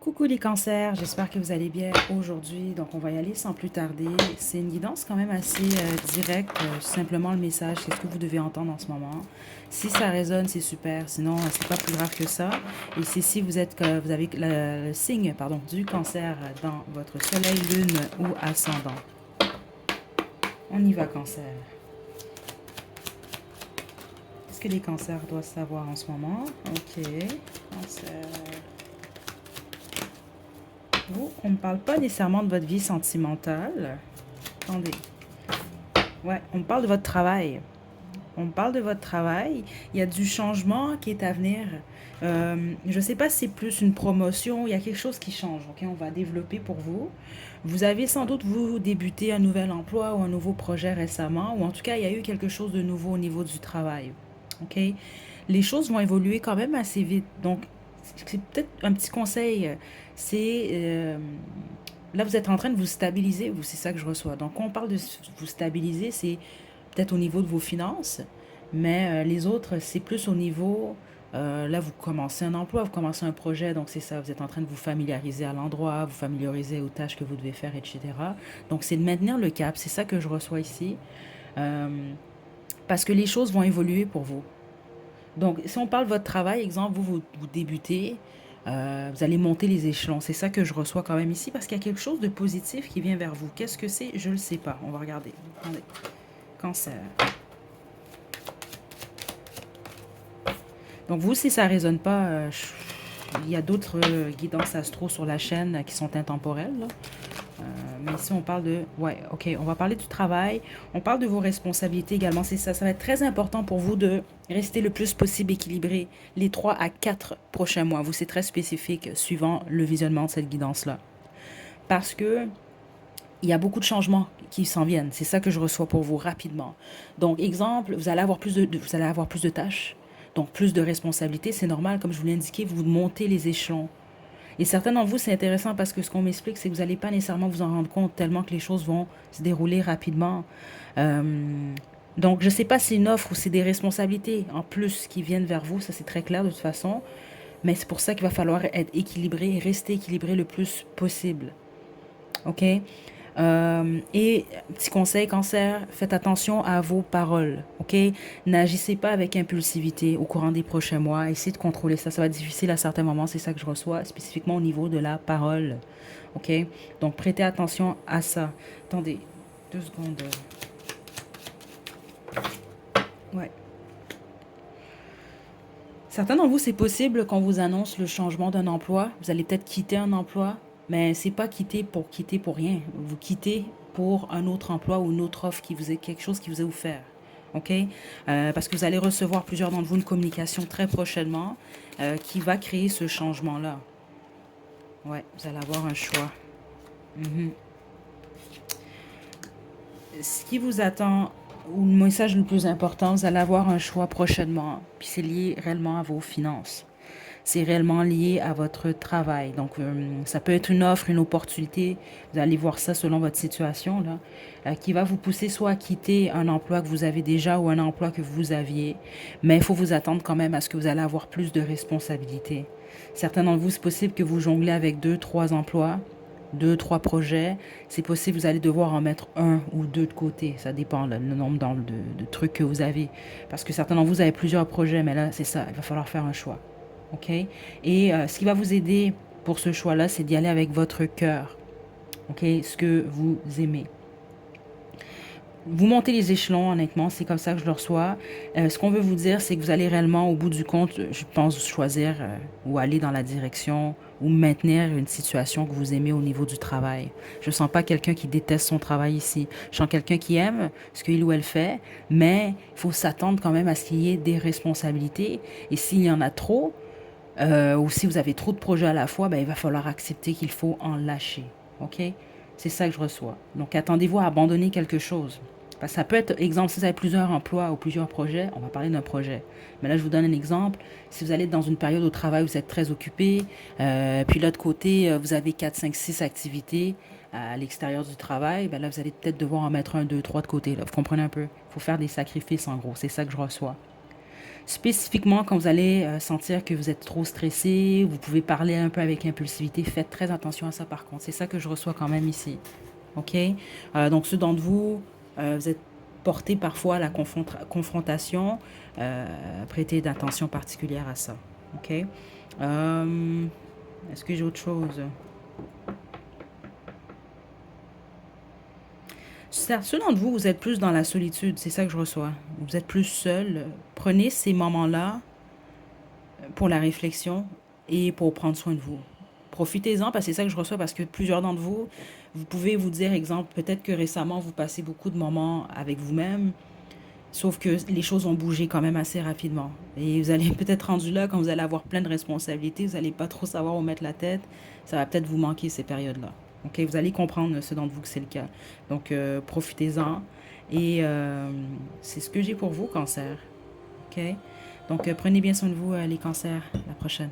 Coucou les cancers, j'espère que vous allez bien aujourd'hui. Donc on va y aller sans plus tarder. C'est une guidance quand même assez directe. Simplement le message, c'est ce que vous devez entendre en ce moment. Si ça résonne, c'est super. Sinon, c'est pas plus grave que ça. Et c'est si vous êtes, vous avez le signe, pardon, du cancer dans votre soleil, lune ou ascendant. On y va, cancer. Qu'est-ce que les cancers doivent savoir en ce moment? Ok, cancer. Vous, on ne parle pas nécessairement de votre vie sentimentale. Attendez. Ouais, on parle de votre travail. On parle de votre travail. Il y a du changement qui est à venir. Je ne sais pas si c'est plus une promotion. Il y a quelque chose qui change. Ok, on va développer pour vous. Vous avez sans doute, vous, débuté un nouvel emploi ou un nouveau projet récemment. Ou en tout cas, il y a eu quelque chose de nouveau au niveau du travail. Ok, les choses vont évoluer quand même assez vite. Donc, c'est peut-être un petit conseil. C'est là, vous êtes en train de vous stabiliser. Vous, c'est ça que je reçois. Donc, quand on parle de vous stabiliser, c'est peut-être au niveau de vos finances, mais les autres, c'est plus au niveau, là, vous commencez un emploi, vous commencez un projet, donc c'est ça, vous êtes en train de vous familiariser à l'endroit, vous familiariser aux tâches que vous devez faire, etc. Donc c'est de maintenir le cap, c'est ça que je reçois ici, euh, parce que les choses vont évoluer pour vous. Donc si on parle de votre travail, exemple, vous débutez, vous allez monter les échelons, c'est ça que je reçois quand même ici, parce qu'il y a quelque chose de positif qui vient vers vous. Qu'est-ce que c'est? Je ne le sais pas, on va regarder. Attendez. Cancer. Donc vous, si ça ne résonne pas, il y a d'autres guidances astro sur la chaîne qui sont intemporelles. Là. Mais ici, on parle de... Ouais, ok, on va parler du travail. On parle de vos responsabilités également. C'est ça, ça va être très important pour vous de rester le plus possible équilibré les 3 à 4 prochains mois. Vous, c'est très spécifique suivant le visionnement de cette guidance-là. Parce que il y a beaucoup de changements qui s'en viennent. C'est ça que je reçois pour vous rapidement. Donc, exemple, vous allez avoir plus de tâches, donc plus de responsabilités. C'est normal, comme je vous l'ai indiqué, vous montez les échelons. Et certains d'entre vous, c'est intéressant parce que ce qu'on m'explique, c'est que vous n'allez pas nécessairement vous en rendre compte tellement que les choses vont se dérouler rapidement. Donc, je ne sais pas si c'est une offre ou c'est des responsabilités en plus qui viennent vers vous. Ça, c'est très clair de toute façon. Mais c'est pour ça qu'il va falloir être équilibré et rester équilibré le plus possible. OK? Et petit conseil, cancer, faites attention à vos paroles, ok? N'agissez pas avec impulsivité au courant des prochains mois. Essayez de contrôler ça. Ça va être difficile à certains moments, c'est ça que je reçois, spécifiquement au niveau de la parole, ok? Donc prêtez attention à ça. Attendez, 2 secondes. Ouais. Certains d'entre vous, c'est possible qu'on vous annonce le changement d'un emploi. Vous allez peut-être quitter un emploi, mais c'est pas quitter pour rien. Vous quittez pour un autre emploi ou une autre offre qui vous est quelque chose qui vous est offert. OK? Parce que vous allez recevoir plusieurs d'entre vous une communication très prochainement qui va créer ce changement-là. Ouais, vous allez avoir un choix. Mhm. Ce qui vous attend, ou le message le plus important, vous allez avoir un choix prochainement. Puis c'est lié réellement à vos finances. C'est réellement lié à votre travail. Donc, ça peut être une offre, une opportunité. Vous allez voir ça selon votre situation, là, qui va vous pousser soit à quitter un emploi que vous avez déjà ou un emploi que vous aviez. Mais il faut vous attendre quand même à ce que vous allez avoir plus de responsabilités. Certains d'entre vous, c'est possible que vous jonglez avec 2, 3 emplois, 2, 3 projets. C'est possible, vous allez devoir en mettre un ou deux de côté. Ça dépend, là, le nombre de trucs que vous avez. Parce que certains d'entre vous avez plusieurs projets, mais là, c'est ça. Il va falloir faire un choix. OK? Et ce qui va vous aider pour ce choix-là, c'est d'y aller avec votre cœur. OK? Ce que vous aimez. Vous montez les échelons, honnêtement, c'est comme ça que je le reçois. Ce qu'on veut vous dire, c'est que vous allez réellement, au bout du compte, je pense, choisir ou aller dans la direction ou maintenir une situation que vous aimez au niveau du travail. Je ne sens pas quelqu'un qui déteste son travail ici. Je sens quelqu'un qui aime ce qu'il ou elle fait, mais il faut s'attendre quand même à ce qu'il y ait des responsabilités. Et s'il y en a trop, ou si vous avez trop de projets à la fois, ben, il va falloir accepter qu'il faut en lâcher. OK? C'est ça que je reçois. Donc, attendez-vous à abandonner quelque chose. Parce que ça peut être, exemple, si vous avez plusieurs emplois ou plusieurs projets, on va parler d'un projet. Mais là, je vous donne un exemple. Si vous allez dans une période au travail où vous êtes très occupé, puis de l'autre côté, vous avez 4, 5, 6 activités à l'extérieur du travail, ben là, vous allez peut-être devoir en mettre un, deux, trois de côté. Là. Vous comprenez un peu? Il faut faire des sacrifices, en gros. C'est ça que je reçois. Spécifiquement, quand vous allez sentir que vous êtes trop stressé, vous pouvez parler un peu avec impulsivité. Faites très attention à ça par contre. C'est ça que je reçois quand même ici. OK? Donc, ceux d'entre vous, vous êtes portés parfois à la confrontation. Prêtez d'attention particulière à ça. OK? Est-ce que j'ai autre chose? Ceux d'entre vous, vous êtes plus dans la solitude. C'est ça que je reçois. Vous êtes plus seul. Prenez ces moments-là pour la réflexion et pour prendre soin de vous. Profitez-en parce que c'est ça que je reçois parce que plusieurs d'entre vous, vous pouvez vous dire, exemple, peut-être que récemment, vous passez beaucoup de moments avec vous-même, sauf que les choses ont bougé quand même assez rapidement. Et vous allez peut-être rendu là, quand vous allez avoir plein de responsabilités, vous n'allez pas trop savoir où mettre la tête. Ça va peut-être vous manquer ces périodes-là. Ok, vous allez comprendre, ceux d'entre vous, que c'est le cas. Donc, profitez-en. Et c'est ce que j'ai pour vous, cancer. Ok? Donc, prenez bien soin de vous, les cancers, la prochaine.